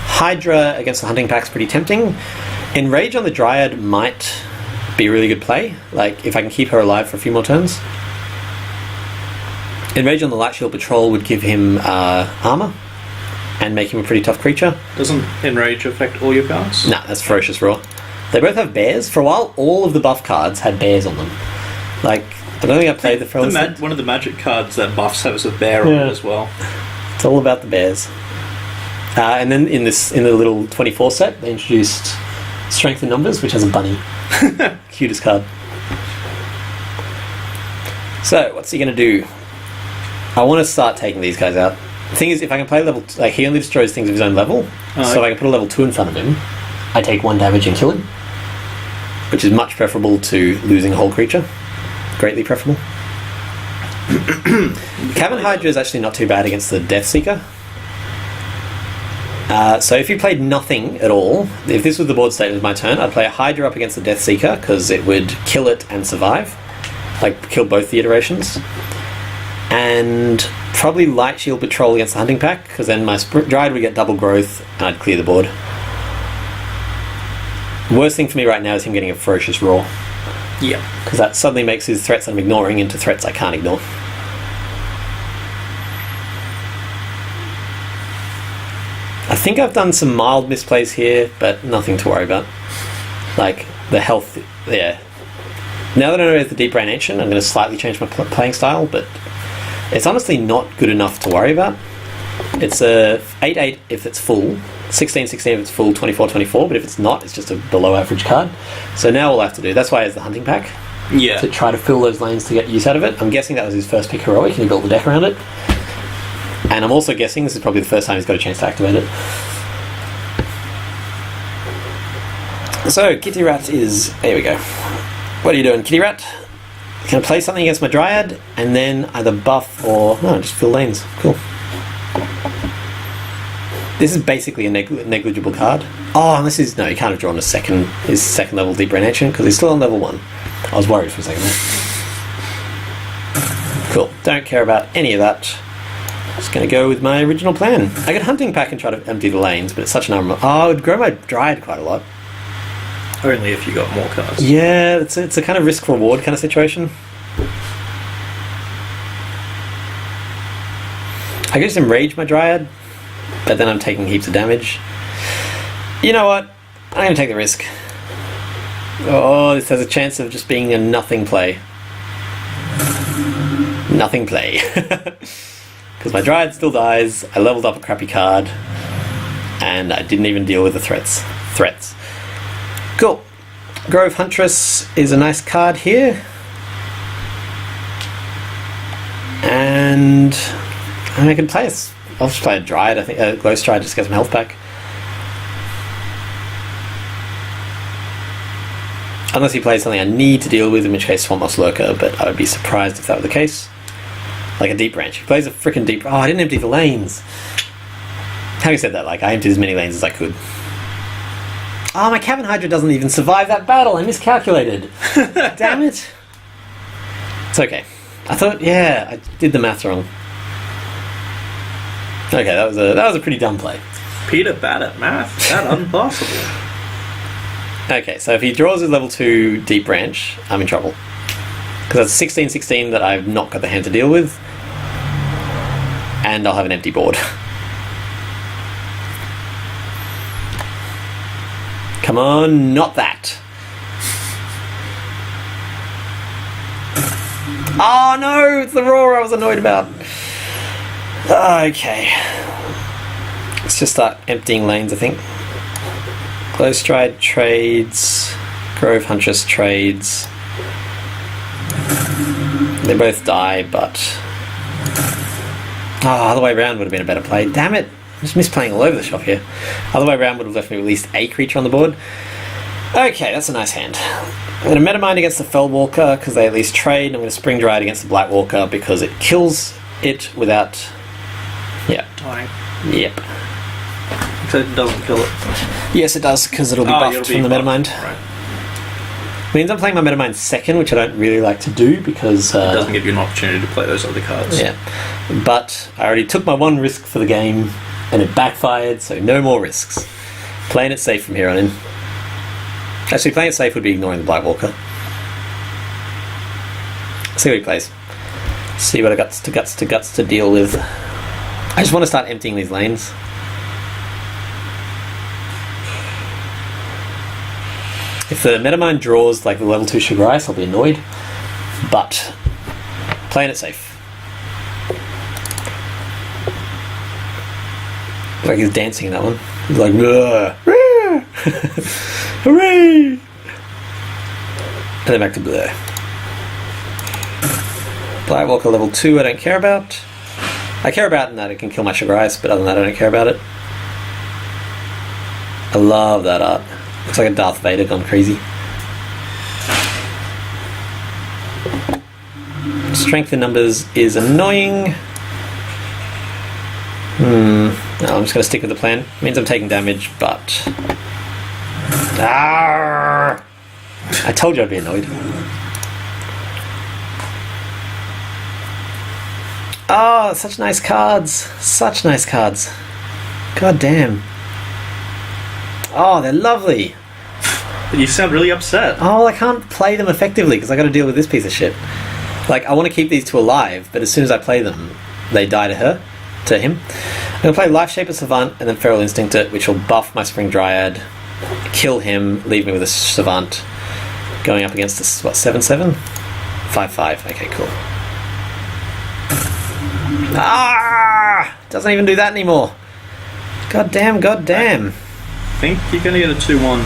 Hydra against the Hunting Pack's pretty tempting. Enrage on the Dryad might be a really good play, like if I can keep her alive for a few more turns. Enrage on the Light Shield Patrol would give him armor and make him a pretty tough creature. Doesn't Enrage affect all your cards? Nah, that's Ferocious Roar. They both have bears. For a while, all of the buff cards had bears on them. Like, I don't think I played the Ferocious. One of the Magic cards that buffs has a bear on it as well. It's all about the bears. And then in the little 24 set, they introduced Strength in Numbers, which has a bunny. Cutest card. So, what's he going to do? I want to start taking these guys out. The thing is, if I can play level... Like, he only destroys things of his own level. So if I can put a level 2 in front of him, I take 1 damage and kill him. Which is much preferable to losing a whole creature. Greatly preferable. Cavern Hydra is actually not too bad against the Death Seeker. So if you played nothing at all, if this was the board state of my turn, I'd play a Hydra up against the Death Seeker because it would kill it and survive. Like, kill both the iterations. And probably Light Shield Patrol against the Hunting Pack, because then my Dryad would get double growth and I'd clear the board. Worst thing for me right now is him getting a Ferocious Roar. Yeah. Because that suddenly makes his threats I'm ignoring into threats I can't ignore. I think I've done some mild misplays here, but nothing to worry about. Like, the health, yeah. Now that I know it's the Deep Brain Ancient, I'm going to slightly change my playing style, but it's honestly not good enough to worry about. It's a 8-8 if it's full, 16-16 if it's full, 24-24, but if it's not, it's just a below average card. So now all I have to do, that's why it's the Hunting Pack, to try to fill those lanes to get use out of it. I'm guessing that was his first pick heroic and he built the deck around it. And I'm also guessing this is probably the first time he's got a chance to activate it. So, Kitty Rat is... There we go. What are you doing, Kitty Rat? Can I play something against my Dryad, and then either buff or... No, just fill lanes. Cool. This is basically a negligible card. Oh, unless he's... No, he can't have drawn his second level Deep Brain Ancient, because he's still on level 1. I was worried for a second there. Cool. Don't care about any of that. Just going to go with my original plan. I could hunting pack and try to empty the lanes, but it's such an armor. Oh, it would grow my Dryad quite a lot. Only if you got more cards. Yeah, it's a kind of risk-reward kind of situation. I could just enrage my Dryad, but then I'm taking heaps of damage. You know what? I'm going to take the risk. Oh, this has a chance of just being a nothing play. Nothing play. Because my Dryad still dies, I leveled up a crappy card, and I didn't even deal with the threats. Cool. Grove Huntress is a nice card here. And I can play I'll just play a Dryad, I think a Glow Stride just to get some health back. Unless he plays something I need to deal with, in which case Swamp Moss Lurker, but I would be surprised if that were the case. Like a Deep Branch. He plays a freaking Deep... Oh, I didn't empty the lanes. Having said that, like, I emptied as many lanes as I could. Oh, my Cavern Hydra doesn't even survive that battle. I miscalculated. Damn it. It's okay. I thought, yeah, I did the math wrong. Okay, that was a pretty dumb play. Peter bad at math. That impossible. Okay, so if he draws his level 2 Deep Branch, I'm in trouble. Because that's 16/16 that I've not got the hand to deal with. And I'll have an empty board. Come on, not that. Oh no, it's the roar I was annoyed about. Okay. Let's just start emptying lanes, I think. Glow Stride trades. Grove Huntress trades. They both die, but... Oh, other way around would have been a better play. Damn it! I'm just misplaying all over the shop here. Other way around would have left me with at least a creature on the board. Okay, that's a nice hand. I'm going to Metamind against the Fellwalker because they at least trade. I'm going to Spring Dryad against the Blightwalker because it kills it without... Yep. Dying. Yep. Except it doesn't kill it. Yes, it does, because it'll be buffed from the Metamind. Right. Means I'm playing my Metamind second, which I don't really like to do because... it doesn't give you an opportunity to play those other cards. Yeah. But I already took my one risk for the game, and it backfired, so no more risks. Playing it safe from here on in. Actually, playing it safe would be ignoring the Blightwalker. See what he plays. See what I got to guts to deal with. I just want to start emptying these lanes. If the Metamind draws like the level 2 Sugar Ice, I'll be annoyed. But playing it safe. Like he's dancing in that one. He's like, hooray! And then back to blur. Blightwalker level 2 I don't care about. I care about in that it can kill my Sugar Ice, but other than that I don't care about it. I love that art. Looks like a Darth Vader gone crazy. Strength in numbers is annoying. No, I'm just going to stick with the plan. It means I'm taking damage, but... I told you I'd be annoyed. Oh, such nice cards. Such nice cards. God damn. Oh, they're lovely. You sound really upset. Oh, I can't play them effectively because I got to deal with this piece of shit. Like, I want to keep these two alive, but as soon as I play them, they die to him. I'm going to play Life Shaper Savant and then Feral Instinct it, which will buff my Spring Dryad, kill him, leave me with a Savant, going up against this, what, 7/7? 5/5. Okay, cool. Doesn't even do that anymore. God damn. I think you're going to get a 2-1.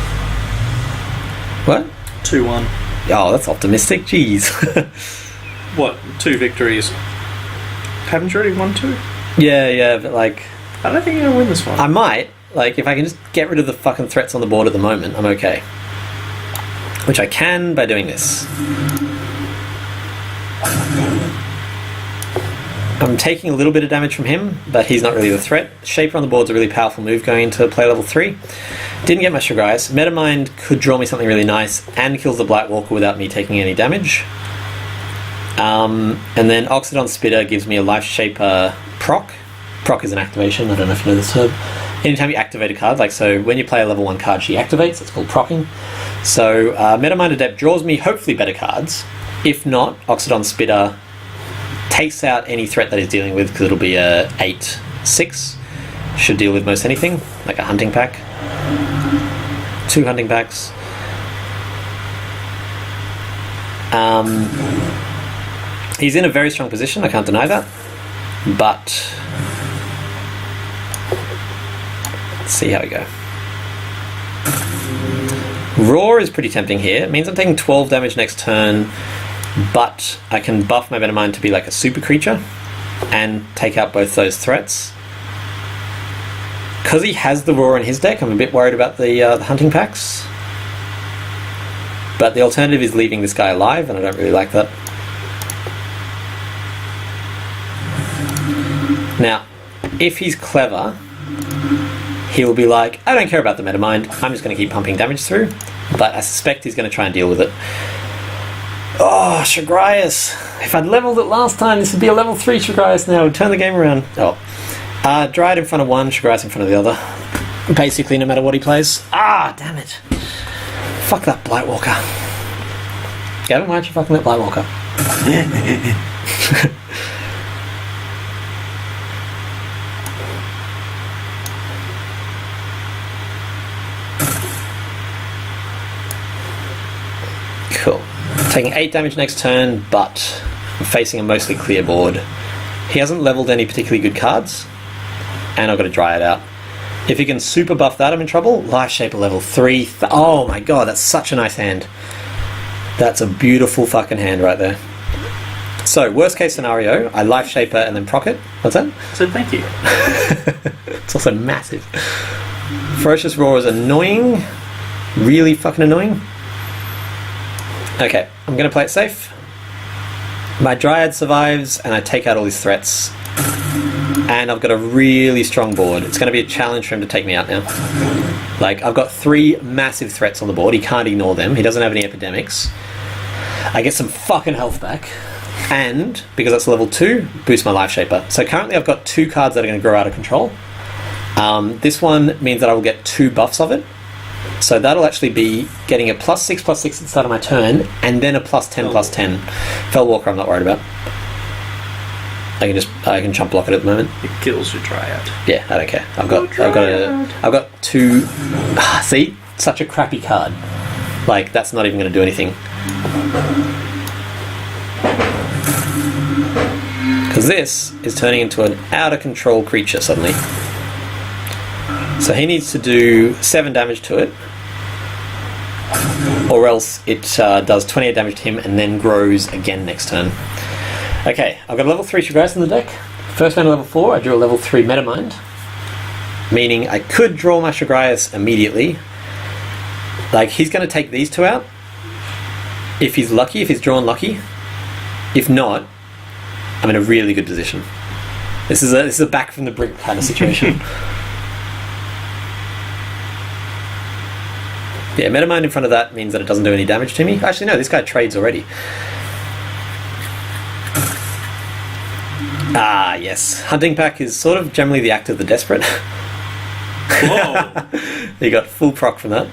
What? 2-1. Oh, that's optimistic. Jeez. What? 2 victories. Haven't you already won 2? Yeah, but like... I don't think you're going to win this one. I might. Like, if I can just get rid of the fucking threats on the board at the moment, I'm okay. Which I can by doing this. I'm taking a little bit of damage from him, but he's not really the threat. Shaper on the board's a really powerful move going into play level 3. Didn't get my Sugar Ice. Metamind could draw me something really nice and kills the Blightwalker without me taking any damage. And then Oxidon Spitter gives me a Life Shaper proc. Proc is an activation, I don't know if you know this term. Anytime you activate a card, like so when you play a level 1 card she activates, it's called procking. So Metamind Adept draws me hopefully better cards. If not, Oxidon Spitter takes out any threat that he's dealing with, because it'll be a 8/6. Should deal with most anything, like a hunting pack. 2 hunting packs. He's in a very strong position, I can't deny that. But let's see how we go. Roar is pretty tempting here. It means I'm taking 12 damage next turn, but I can buff my Metamind to be like a super creature and take out both those threats. Because he has the Roar in his deck, I'm a bit worried about the hunting packs. But the alternative is leaving this guy alive, and I don't really like that. Now, if he's clever, he'll be like, I don't care about the Metamind, I'm just going to keep pumping damage through. But I suspect he's going to try and deal with it. Oh, Shagrias. If I'd leveled it last time, this would be a level 3 Shagrias now. It would turn the game around. Oh. Dryad in front of one, Shagrias in front of the other. Basically, no matter what he plays. Ah, damn it. Fuck that Blightwalker. Gavin, why aren't you fucking that Blightwalker? Cool. Taking 8 damage next turn, but I'm facing a mostly clear board. He hasn't leveled any particularly good cards, and I've got to dry it out. If he can super buff that, I'm in trouble. Life Shaper level 3. Oh my god, that's such a nice hand. That's a beautiful fucking hand right there. So, worst case scenario, I Life Shaper and then proc it. What's that? I said thank you. It's also massive. Ferocious Roar is annoying. Really fucking annoying. Okay, I'm going to play it safe. My Dryad survives, and I take out all these threats. And I've got a really strong board. It's going to be a challenge for him to take me out now. Like, I've got 3 massive threats on the board. He can't ignore them. He doesn't have any epidemics. I get some fucking health back. And, because that's level 2, boost my Life Shaper. So currently I've got 2 cards that are going to grow out of control. This one means that I will get 2 buffs of it. So that'll actually be getting a +6/+6 at the start of my turn, and then a +10/+10. Fellwalker I'm not worried about. I can chump block it at the moment. It kills your Dryad. Yeah, I don't care. I've got 2. See, such a crappy card. Like, that's not even going to do anything. Because this is turning into an out of control creature suddenly. So he needs to do 7 damage to it, or else it does 28 damage to him and then grows again next turn. Okay, I've got a level 3 Shagrias in the deck. First round level 4, I drew a level 3 Metamind, meaning I could draw my Shagrias immediately. Like, he's going to take these 2 out if he's lucky, if he's drawn lucky. If not, I'm in a really good position. This is a back from the brink kind of situation. Yeah, Metamind in front of that means that it doesn't do any damage to me. Actually, no, this guy trades already. Ah, yes. Hunting Pack is sort of generally the act of the desperate. Whoa! You got full proc from that.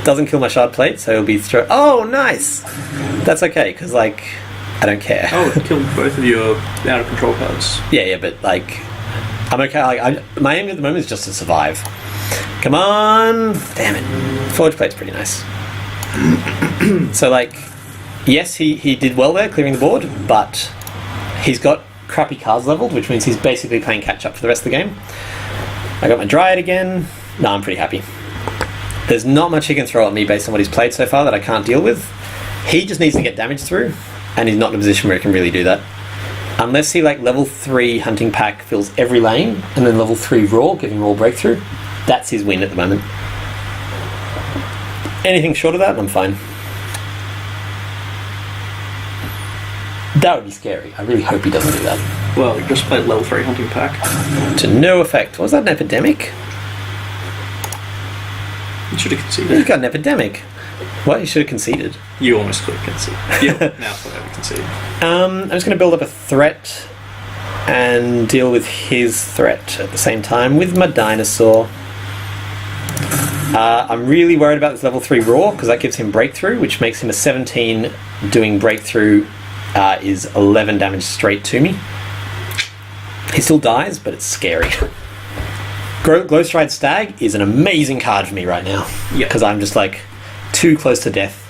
Doesn't kill my Shard Plate, so it'll be throw. Oh, nice! That's okay, because, like, I don't care. Oh, it killed both of your out of control cards. Yeah, but, like, I'm okay. Like, my aim at the moment is just to survive. Come on! Damn it. Forge Plate's pretty nice. So, like, yes, he did well there, clearing the board, but he's got crappy cards leveled, which means he's basically playing catch-up for the rest of the game. I got my Dryad again. No, I'm pretty happy. There's not much he can throw at me based on what he's played so far that I can't deal with. He just needs to get damage through, and he's not in a position where he can really do that. Unless he, like, level 3 Hunting Pack fills every lane, and then level 3 Raw, giving Raw Breakthrough. That's his win at the moment. Anything short of that, I'm fine. That would be scary. I really hope he doesn't do that. Well, you just played level 3 Hunting Pack. To no effect. Was that an epidemic? You should have conceded. He's got an epidemic. What? You should have conceded. You almost could concede. Yeah, now it's whatever concede. I'm just going to build up a threat and deal with his threat at the same time with my dinosaur. I'm really worried about this level 3 Raw because that gives him breakthrough, which makes him a 17. Doing breakthrough is 11 damage straight to me. He still dies, but it's scary. Glowstride Stag is an amazing card for me right now. Yeah. Because I'm just like too close to death.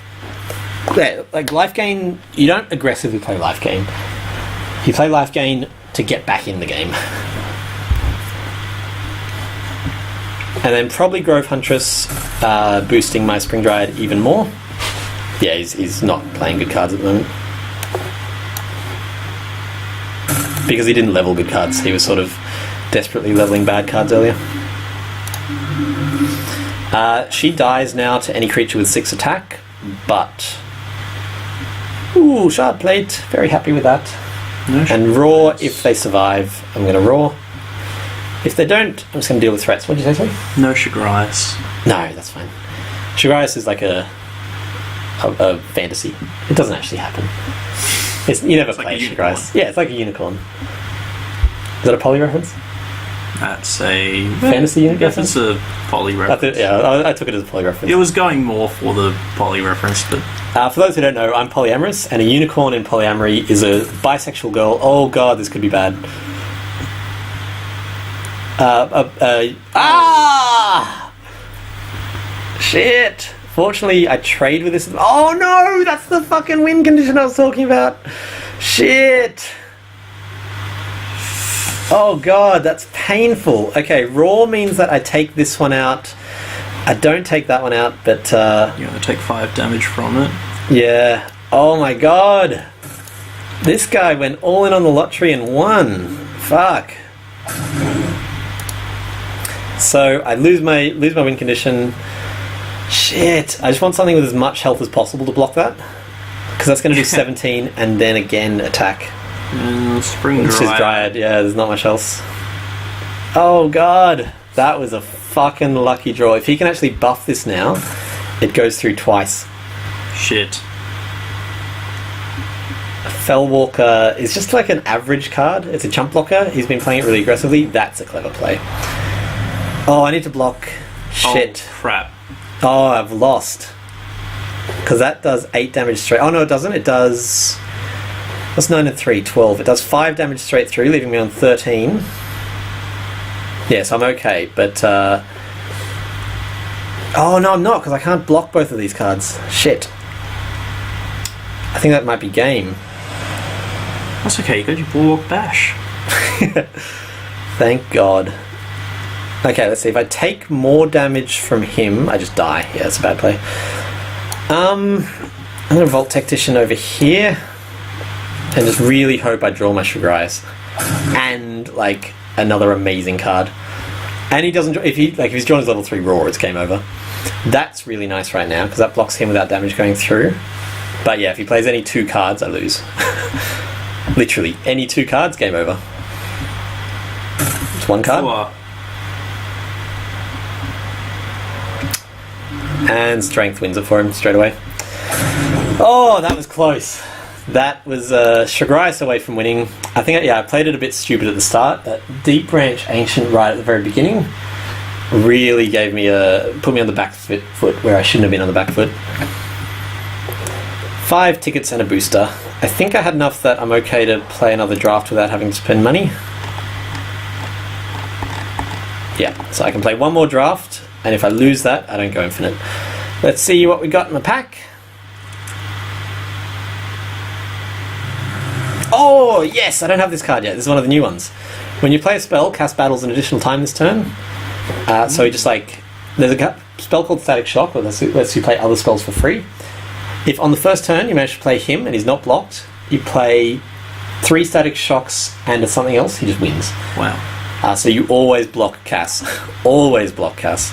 Yeah, like life gain, you don't aggressively play life gain. You play life gain to get back in the game. And then probably Grove Huntress, boosting my Spring Dryad even more. Yeah, he's not playing good cards at the moment. Because he didn't level good cards. He was sort of desperately leveling bad cards earlier. She dies now to any creature with 6 attack, but... Ooh, Shard Plate. Very happy with that. No, and Raw, if they survive, I'm going to Raw. If they don't, I'm just going to deal with threats. What did you say, sorry? No Shagrias. No, that's fine. Shagrias is like a fantasy. It doesn't actually happen. You never play Shagrias. Yeah, it's like a unicorn. Is that a poly reference? That's a... fantasy reference? It's a poly reference. I took it as a poly reference. It was going more for the poly reference, but... for those who don't know, I'm polyamorous, and a unicorn in polyamory is a bisexual girl. Oh god, this could be bad. Shit! Fortunately, I trade with this. Oh no! That's the fucking win condition I was talking about! Shit! Oh god, that's painful. Okay, Raw means that I take this one out. I don't take that one out, but... You're going to take 5 damage from it. Yeah. Oh my god! This guy went all in on the lottery and won. Fuck. So I lose my win condition. Shit! I just want something with as much health as possible to block that, because that's going to do 17 and then again attack. Spring Dryad. Which is Dryad. Yeah, there's not much else. Oh god, that was a fucking lucky draw. If he can actually buff this now, it goes through twice. Shit. Fellwalker is just like an average card. It's a chump blocker. He's been playing it really aggressively. That's a clever play. Oh, I need to block. Shit. Oh, crap. Oh, I've lost. Because that does 8 damage straight. Oh, no, it doesn't. It does... That's 9 and 3, 12. It does 5 damage straight through, leaving me on 13. Yes, I'm okay, but... Oh, no, I'm not, because I can't block both of these cards. Shit. I think that might be game. That's okay, you got your Bulwark Bash. Thank God. Okay, let's see. If I take more damage from him, I just die. Yeah, that's a bad play. I'm going to Vault Tactician over here and just really hope I draw my Shagrias and like another amazing card. And he doesn't. If he's drawn his level 3 Raw, it's game over. That's really nice right now because that blocks him without damage going through. But yeah, if he plays any 2 cards, I lose. Literally any 2 cards, game over. It's 1 card. And Strength wins it for him straight away. Oh, that was close. That was Shagrias away from winning. I think, I played it a bit stupid at the start. That Deep Branch Ancient right at the very beginning really gave me put me on the back foot where I shouldn't have been on the back foot. 5 tickets and a booster. I think I had enough that I'm okay to play another draft without having to spend money. Yeah, so I can play one more draft. And if I lose that, I don't go infinite. Let's see what we got in the pack. Oh, yes! I don't have this card yet. This is one of the new ones. When you play a spell, cast battles an additional time this turn. So you just like... There's a spell called Static Shock, that lets you play other spells for free. If on the first turn you manage to play him and he's not blocked, you play 3 Static Shocks and something else, he just wins. Wow. So you always block Cass. Always block Cass.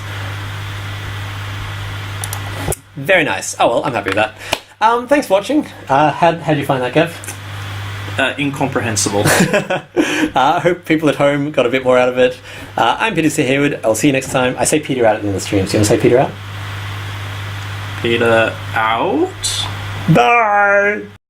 Very nice. Oh well, I'm happy with that. Thanks for watching. How'd you find that, Gav? Incomprehensible. I hope people at home got a bit more out of it. I'm Peter C. Hayward. I'll see you next time. I say Peter out at the end of the stream. So you want to say Peter out? Peter out. Bye!